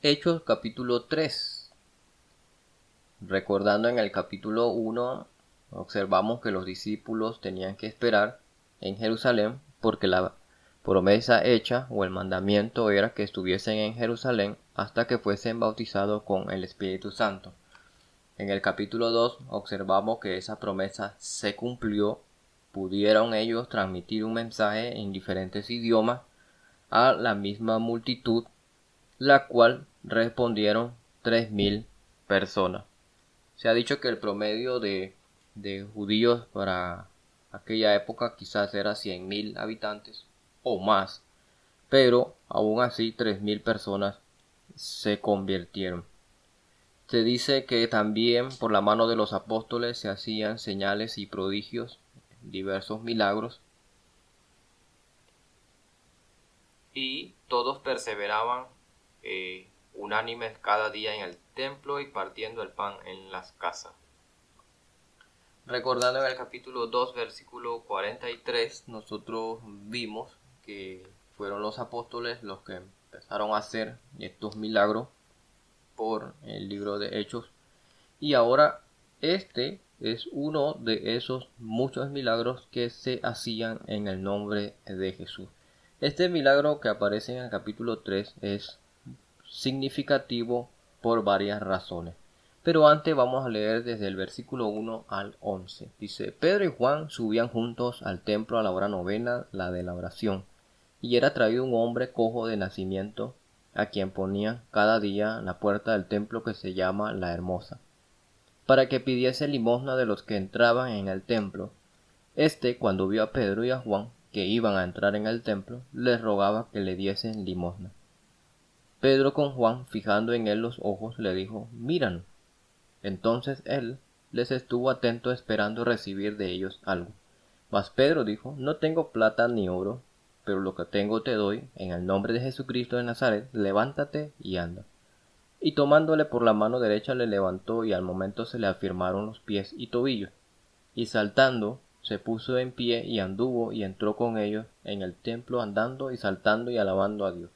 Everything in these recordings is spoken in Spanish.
Hechos capítulo 3. Recordando en el capítulo 1, observamos que los discípulos tenían que esperar en Jerusalén porque la promesa hecha o el mandamiento era que estuviesen en Jerusalén hasta que fuesen bautizados con el Espíritu Santo. En el capítulo 2 observamos que esa promesa se cumplió, pudieron ellos transmitir un mensaje en diferentes idiomas a la misma multitud, la cual respondieron 3.000 personas. Se ha dicho que el promedio de judíos para aquella época quizás era 100.000 habitantes o más, pero aún así 3.000 personas se convirtieron. Se dice que también por la mano de los apóstoles se hacían señales y prodigios, diversos milagros, y todos perseveraban unánimes cada día en el templo y partiendo el pan en las casas. Recordando en el capítulo 2, versículo 43, nosotros vimos que fueron los apóstoles los que empezaron a hacer estos milagros por el libro de Hechos. Y ahora este es uno de esos muchos milagros que se hacían en el nombre de Jesús. Este milagro que aparece en el capítulo 3 es significativo por varias razones. Pero antes vamos a leer desde el versículo 1 al 11. Dice: Pedro y Juan subían juntos al templo a la hora novena, la de la oración, y era traído un hombre cojo de nacimiento, a quien ponían cada día en la puerta del templo que se llama La Hermosa, para que pidiese limosna de los que entraban en el templo. Este, cuando vio a Pedro y a Juan, que iban a entrar en el templo, les rogaba que le diesen limosna. Pedro con Juan, fijando en él los ojos, le dijo: Míranos. Entonces él les estuvo atento esperando recibir de ellos algo. Mas Pedro dijo: No tengo plata ni oro, pero lo que tengo te doy. En el nombre de Jesucristo de Nazaret, levántate y anda. Y tomándole por la mano derecha le levantó, y al momento se le afirmaron los pies y tobillos. Y saltando, se puso en pie y anduvo y entró con ellos en el templo, andando y saltando y alabando a Dios.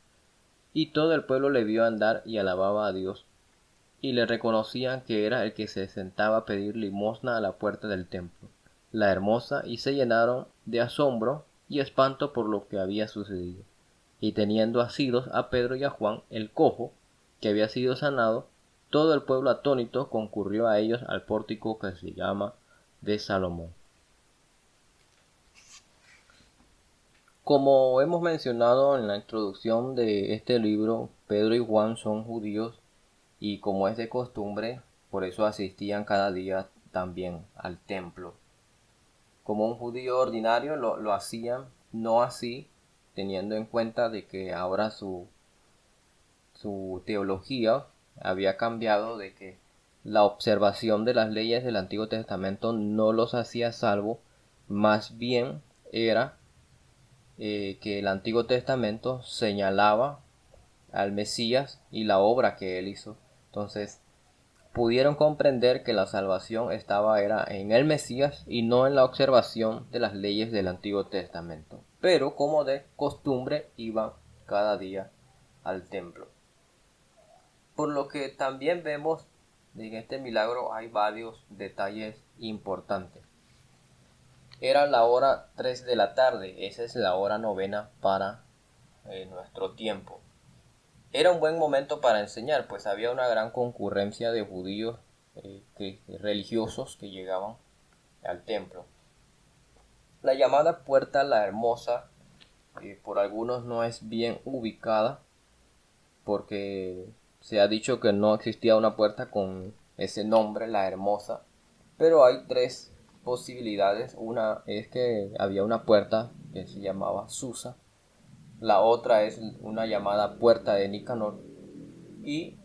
Y todo el pueblo le vio andar y alababa a Dios, y le reconocían que era el que se sentaba a pedir limosna a la puerta del templo, La Hermosa, y se llenaron de asombro y espanto por lo que había sucedido. Y teniendo asidos a Pedro y a Juan, el cojo, que había sido sanado, todo el pueblo atónito concurrió a ellos al pórtico que se llama de Salomón. Como hemos mencionado en la introducción de este libro, Pedro y Juan son judíos y, como es de costumbre, por eso asistían cada día también al templo. Como un judío ordinario lo hacían, no así, teniendo en cuenta de que ahora su teología había cambiado, de que la observación de las leyes del Antiguo Testamento no los hacía salvo, más bien era que el Antiguo Testamento señalaba al Mesías y la obra que él hizo. Entonces pudieron comprender que la salvación era en el Mesías y no en la observación de las leyes del Antiguo Testamento. Pero como de costumbre iban cada día al templo. Por lo que también vemos en este milagro hay varios detalles importantes. Era la hora 3 de la tarde, esa es la hora novena para nuestro tiempo. Era un buen momento para enseñar, pues había una gran concurrencia de judíos religiosos que llegaban al templo. La llamada Puerta La Hermosa por algunos no es bien ubicada, porque se ha dicho que no existía una puerta con ese nombre, La Hermosa, pero hay tres posibilidades. Una es que había una puerta que se llamaba Susa, la otra es una llamada Puerta de Nicanor, y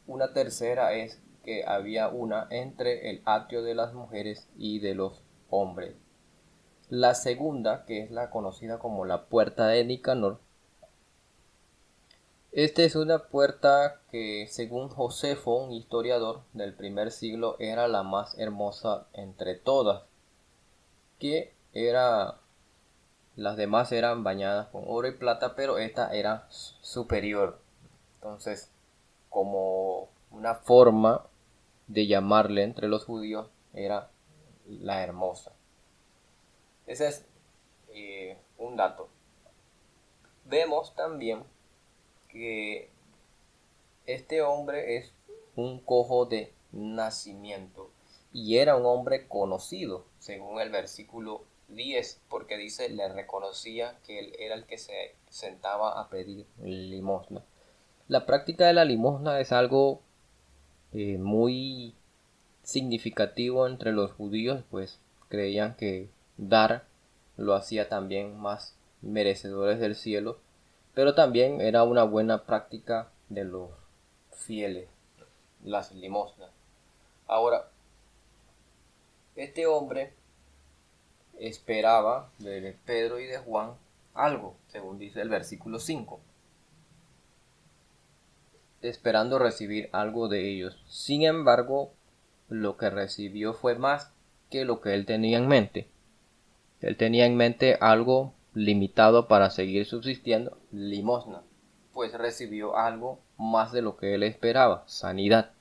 una tercera es que había una entre el atrio de las mujeres y de los hombres. La segunda, que es la conocida como la Puerta de Nicanor, esta es una puerta que, según Josefo, un historiador del primer siglo, era la más hermosa entre todas, que las demás eran bañadas con oro y plata, pero esta era superior. Entonces, como una forma de llamarle entre los judíos, era la hermosa. Ese es un dato. Vemos también que este hombre es un cojo de nacimiento y era un hombre conocido, según el versículo 10, porque dice, le reconocía que él era el que se sentaba a pedir limosna. La práctica de la limosna es algo muy significativo entre los judíos, pues creían que dar lo hacía también más merecedores del cielo, pero también era una buena práctica de los fieles, las limosnas. Ahora, este hombre esperaba de Pedro y de Juan algo, según dice el versículo 5, esperando recibir algo de ellos. Sin embargo, lo que recibió fue más que lo que él tenía en mente. Él tenía en mente algo limitado para seguir subsistiendo, limosna, pues recibió algo más de lo que él esperaba, sanidad,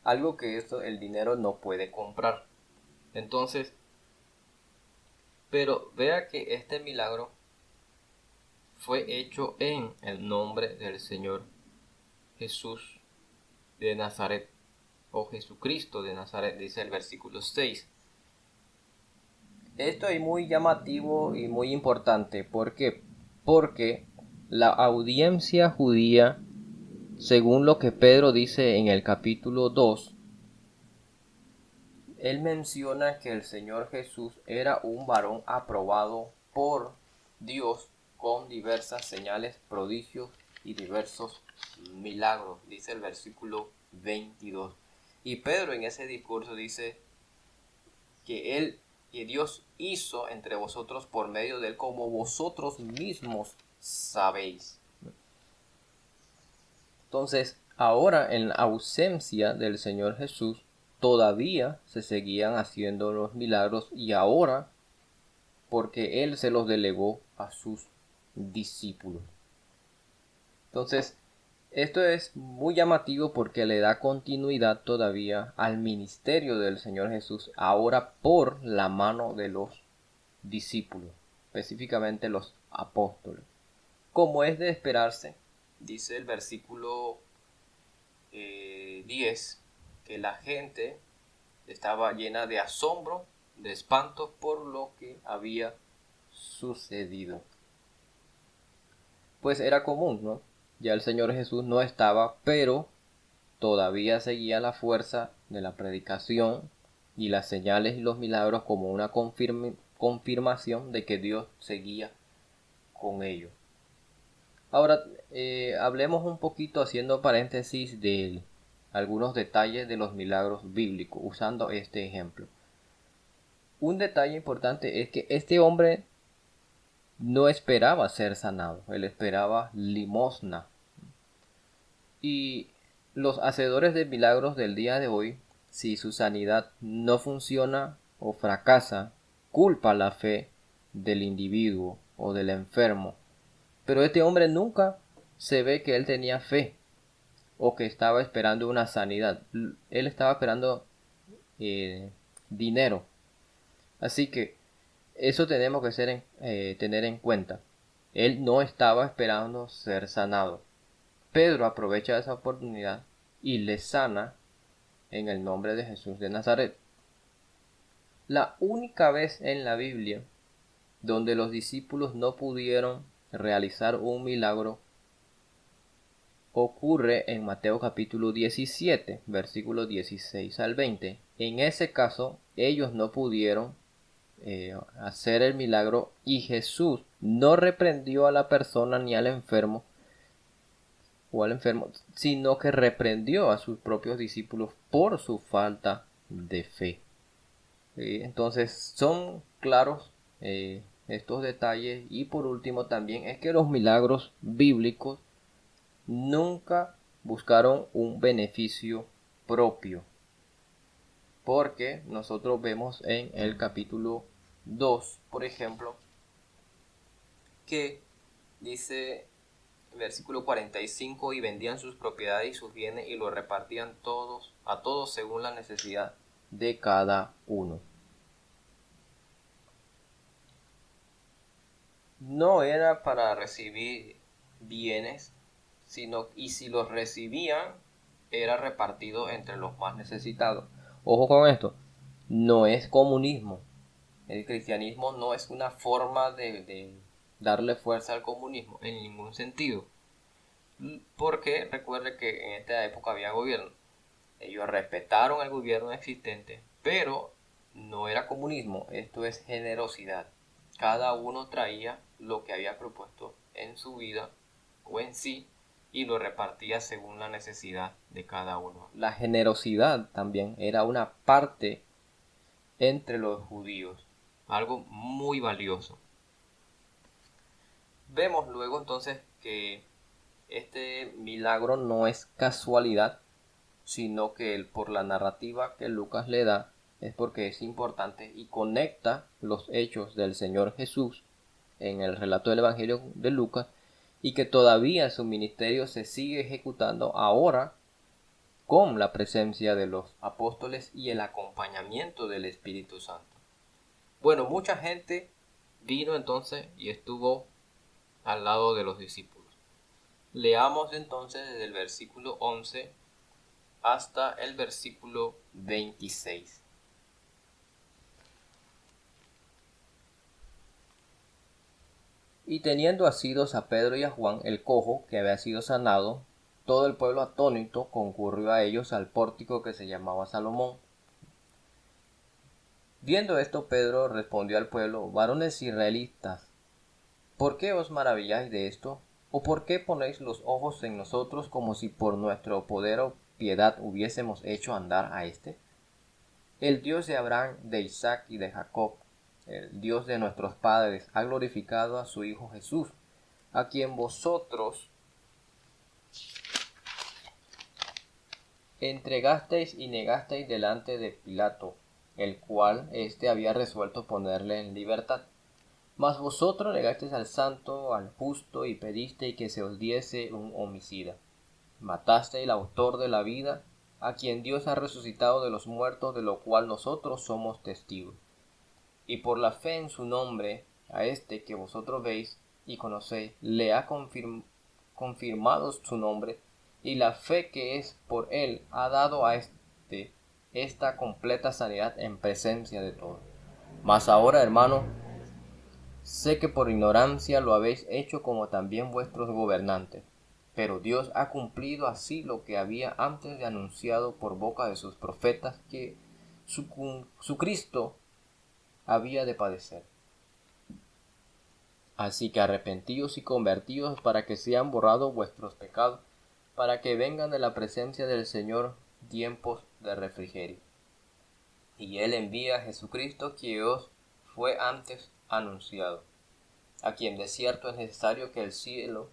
algo que el dinero no puede comprar. Entonces, pero vea que este milagro fue hecho en el nombre del Señor Jesús de Nazaret, o Jesucristo de Nazaret, dice el versículo 6. Esto es muy llamativo y muy importante. ¿Por qué? Porque la audiencia judía, según lo que Pedro dice en el capítulo 2, él menciona que el Señor Jesús era un varón aprobado por Dios con diversas señales, prodigios y diversos milagros, dice el versículo 22. Y Pedro en ese discurso dice que Dios hizo entre vosotros por medio de él, como vosotros mismos sabéis. Entonces, ahora en la ausencia del Señor Jesús, todavía se seguían haciendo los milagros, y ahora porque él se los delegó a sus discípulos. Entonces, esto es muy llamativo porque le da continuidad todavía al ministerio del Señor Jesús, ahora por la mano de los discípulos, específicamente los apóstoles. Como es de esperarse, dice el versículo 10, que la gente estaba llena de asombro, de espanto por lo que había sucedido. Pues era común, ¿no? Ya el Señor Jesús no estaba, pero todavía seguía la fuerza de la predicación y las señales y los milagros como una confirmación de que Dios seguía con ellos. Ahora, hablemos un poquito haciendo paréntesis de algunos detalles de los milagros bíblicos, usando este ejemplo. Un detalle importante es que este hombre no esperaba ser sanado, él esperaba limosna. Y los hacedores de milagros del día de hoy, si su sanidad no funciona o fracasa, culpa la fe del individuo o del enfermo. Pero este hombre nunca se ve que él tenía fe o que estaba esperando una sanidad. Él estaba esperando dinero. Así que eso tenemos que tener en cuenta. Él no estaba esperando ser sanado. Pedro aprovecha esa oportunidad y le sana en el nombre de Jesús de Nazaret. La única vez en la Biblia donde los discípulos no pudieron realizar un milagro ocurre en Mateo capítulo 17, versículos 16 al 20. En ese caso, ellos no pudieron hacer el milagro y Jesús no reprendió a la persona ni al enfermo, sino que reprendió a sus propios discípulos por su falta de fe. Entonces son claros estos detalles. Y por último también es que los milagros bíblicos nunca buscaron un beneficio propio, porque nosotros vemos en el capítulo 2, por ejemplo, que dice versículo 45, y vendían sus propiedades y sus bienes y los repartían a todos según la necesidad de cada uno. No era para recibir bienes, y si los recibían, era repartido entre los más necesitados. Ojo con esto, no es comunismo. El cristianismo no es una forma de darle fuerza al comunismo en ningún sentido. Porque recuerde que en esta época había gobierno. Ellos respetaron el gobierno existente, pero no era comunismo, esto es generosidad. Cada uno traía lo que había propuesto en su vida o en sí y lo repartía según la necesidad de cada uno. La generosidad también era una parte entre los judíos, algo muy valioso. Vemos luego entonces que este milagro no es casualidad, sino que por la narrativa que Lucas le da es porque es importante y conecta los hechos del Señor Jesús en el relato del Evangelio de Lucas, y que todavía su ministerio se sigue ejecutando ahora con la presencia de los apóstoles y el acompañamiento del Espíritu Santo. Bueno, mucha gente vino entonces y estuvo al lado de los discípulos. Leamos entonces desde el versículo 11 hasta el versículo 26. Y teniendo asidos a Pedro y a Juan el cojo que había sido sanado, todo el pueblo atónito concurrió a ellos al pórtico que se llamaba Salomón. Viendo esto, Pedro respondió al pueblo: varones israelitas, ¿por qué os maravilláis de esto? ¿O por qué ponéis los ojos en nosotros como si por nuestro poder o piedad hubiésemos hecho andar a éste? El Dios de Abraham, de Isaac y de Jacob, el Dios de nuestros padres, ha glorificado a su Hijo Jesús, a quien vosotros entregasteis y negasteis delante de Pilato, el cual éste había resuelto ponerle en libertad. Mas vosotros negasteis al santo, al justo, y pedisteis que se os diese un homicida. Matasteis al autor de la vida, a quien Dios ha resucitado de los muertos, de lo cual nosotros somos testigos. Y por la fe en su nombre, a este que vosotros veis y conocéis, le ha confirmado su nombre, y la fe que es por él ha dado a este esta completa sanidad en presencia de todos. Mas ahora, hermano, sé que por ignorancia lo habéis hecho, como también vuestros gobernantes. Pero Dios ha cumplido así lo que había antes de anunciado por boca de sus profetas, que su Cristo había de padecer. Así que arrepentíos y convertíos para que sean borrados vuestros pecados, para que vengan de la presencia del Señor tiempos de refrigerio. Y Él envía a Jesucristo, que os fue antes anunciado, a quien de cierto es necesario que el cielo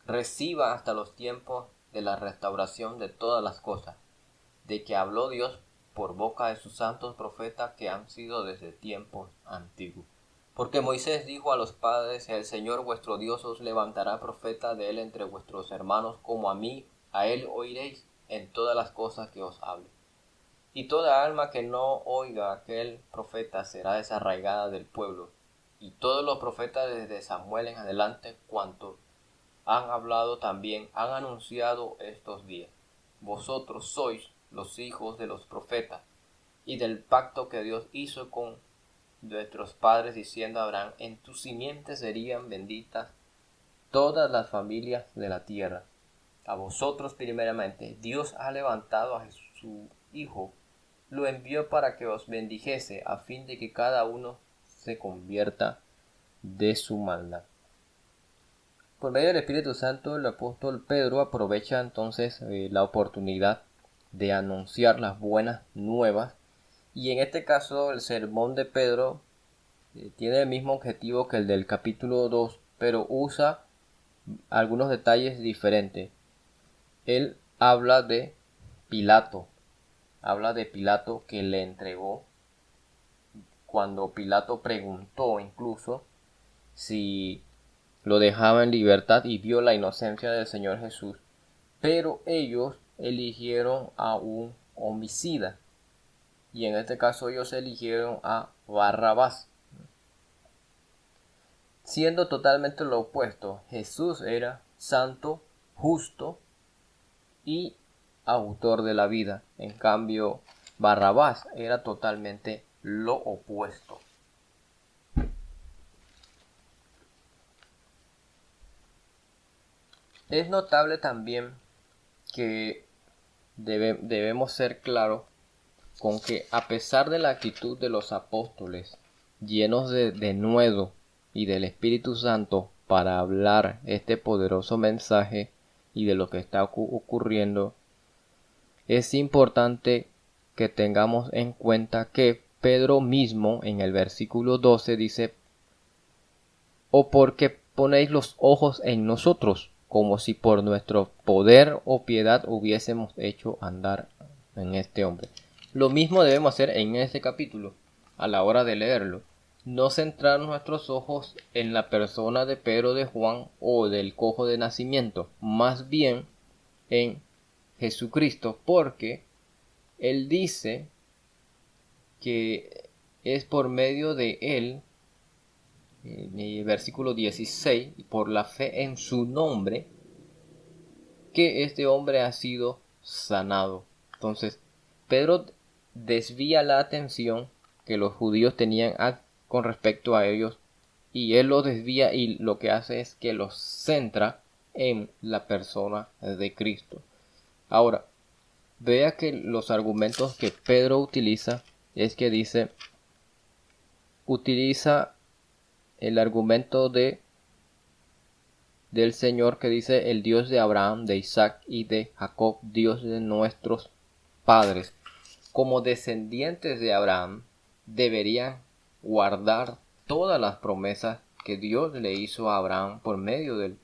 reciba hasta los tiempos de la restauración de todas las cosas, de que habló Dios por boca de sus santos profetas que han sido desde tiempos antiguos. Porque Moisés dijo a los padres: el Señor vuestro Dios os levantará profeta de él entre vuestros hermanos, como a mí, a él oiréis en todas las cosas que os hable. Y toda alma que no oiga a aquel profeta será desarraigada del pueblo. Y todos los profetas desde Samuel en adelante, cuanto han hablado también, han anunciado estos días. Vosotros sois los hijos de los profetas, y del pacto que Dios hizo con nuestros padres, diciendo a Abraham: en tu simiente serían benditas todas las familias de la tierra. A vosotros primeramente Dios ha levantado a su Hijo, lo envió para que os bendijese, a fin de que cada uno se convierta de su maldad. Por medio del Espíritu Santo, el apóstol Pedro aprovecha entonces la oportunidad de anunciar las buenas nuevas, y en este caso el sermón de Pedro tiene el mismo objetivo que el del capítulo 2, pero usa algunos detalles diferentes. Él habla de Pilato que le entregó, cuando Pilato preguntó incluso si lo dejaba en libertad y vio la inocencia del Señor Jesús. Pero ellos eligieron a un homicida. Y en este caso ellos eligieron a Barrabás. Siendo totalmente lo opuesto, Jesús era santo, justo y autor de la vida. En cambio, Barrabás era totalmente lo opuesto. Es notable también que debemos ser claros con que a pesar de la actitud de los apóstoles, llenos de denuedo y del Espíritu Santo para hablar este poderoso mensaje y de lo que está ocurriendo, es importante que tengamos en cuenta que Pedro mismo en el versículo 12 dice: ¿o porque ponéis los ojos en nosotros, como si por nuestro poder o piedad hubiésemos hecho andar en este hombre? Lo mismo debemos hacer en este capítulo, a la hora de leerlo. No centrar nuestros ojos en la persona de Pedro, de Juan o del cojo de nacimiento, más bien en Jesucristo, porque él dice que es por medio de él, en el versículo 16, por la fe en su nombre, que este hombre ha sido sanado. Entonces, Pedro desvía la atención que los judíos tenían con respecto a ellos, y él lo desvía y lo que hace es que los centra en la persona de Cristo. Ahora, vea que los argumentos que Pedro utiliza es que utiliza el argumento del Señor, que dice: el Dios de Abraham, de Isaac y de Jacob, Dios de nuestros padres. Como descendientes de Abraham, deberían guardar todas las promesas que Dios le hizo a Abraham por medio del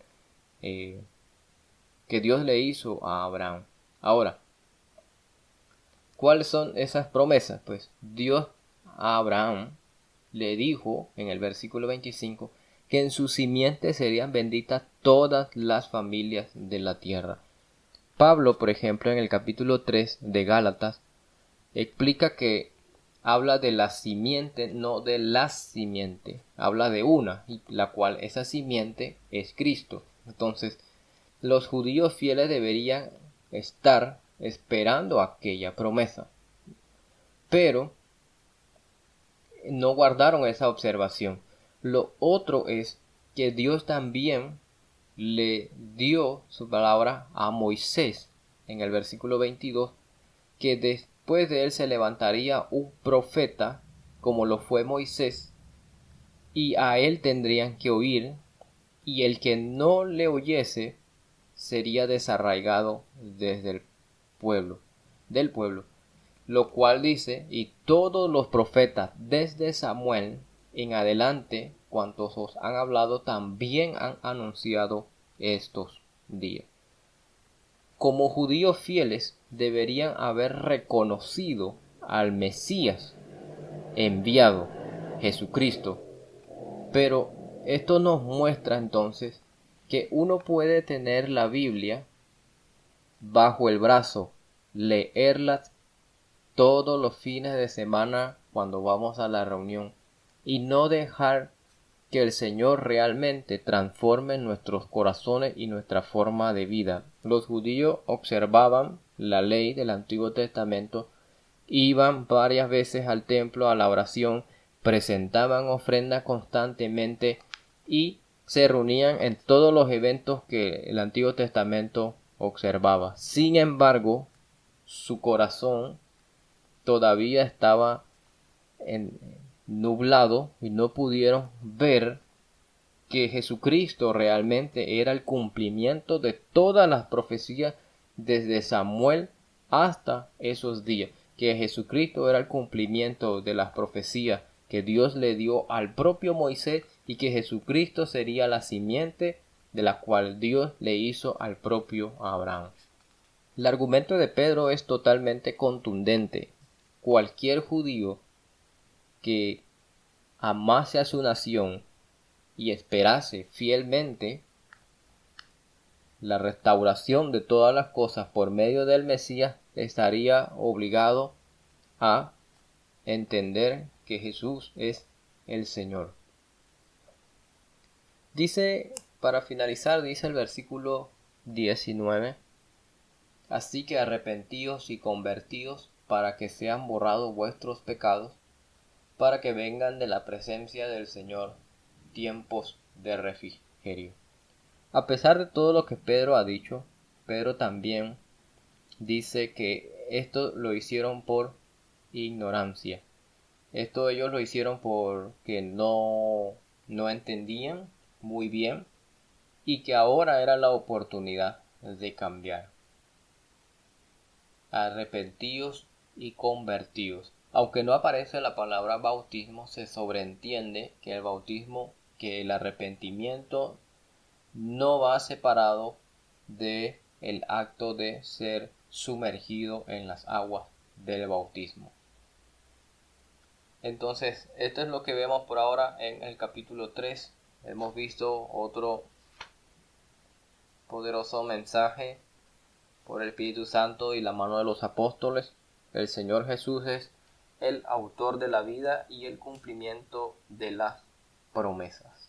que Dios le hizo a Abraham. Ahora, ¿cuáles son esas promesas? Pues Dios a Abraham le dijo en el versículo 25 que en su simiente serían benditas todas las familias de la tierra. Pablo, por ejemplo, en el capítulo 3 de Gálatas, explica que habla de la simiente, no de la simiente. Habla de una, y la cual esa simiente es Cristo. Entonces, los judíos fieles deberían estar esperando aquella promesa, pero no guardaron esa observación. Lo otro es que Dios también le dio su palabra a Moisés en el versículo 22, que después de él se levantaría un profeta como lo fue Moisés, y a él tendrían que oír, y el que no le oyese sería desarraigado desde el del pueblo. Lo cual dice: y todos los profetas desde Samuel en adelante, cuantos os han hablado, también han anunciado estos días. Como judíos fieles deberían haber reconocido al Mesías enviado, Jesucristo. Pero esto nos muestra entonces que uno puede tener la Biblia bajo el brazo, leerla todos los fines de semana cuando vamos a la reunión, y no dejar que el Señor realmente transforme nuestros corazones y nuestra forma de vida. Los judíos observaban la ley del Antiguo Testamento, iban varias veces al templo a la oración, presentaban ofrendas constantemente y se reunían en todos los eventos que el Antiguo Testamento observaba. Sin embargo, su corazón todavía estaba nublado y no pudieron ver que Jesucristo realmente era el cumplimiento de todas las profecías desde Samuel hasta esos días, que Jesucristo era el cumplimiento de las profecías que Dios le dio al propio Moisés, y que Jesucristo sería la simiente de la cual Dios le hizo al propio Abraham. El argumento de Pedro es totalmente contundente. Cualquier judío que amase a su nación y esperase fielmente la restauración de todas las cosas por medio del Mesías, estaría obligado a entender que Jesús es el Señor. Dice, para finalizar, dice el versículo 19: así que arrepentíos y convertíos para que sean borrados vuestros pecados, para que vengan de la presencia del Señor tiempos de refrigerio. A pesar de todo lo que Pedro ha dicho, Pedro también dice que esto lo hicieron por ignorancia. Esto ellos lo hicieron porque no entendían muy bien y que ahora era la oportunidad de cambiar. Arrepentíos y convertíos. Aunque no aparece la palabra bautismo, se sobreentiende que el bautismo, que el arrepentimiento no va separado de el acto de ser sumergido en las aguas del bautismo. Entonces, esto es lo que vemos por ahora en el capítulo 3. Hemos visto otro poderoso mensaje por el Espíritu Santo y la mano de los apóstoles. El Señor Jesús es el autor de la vida y el cumplimiento de las promesas.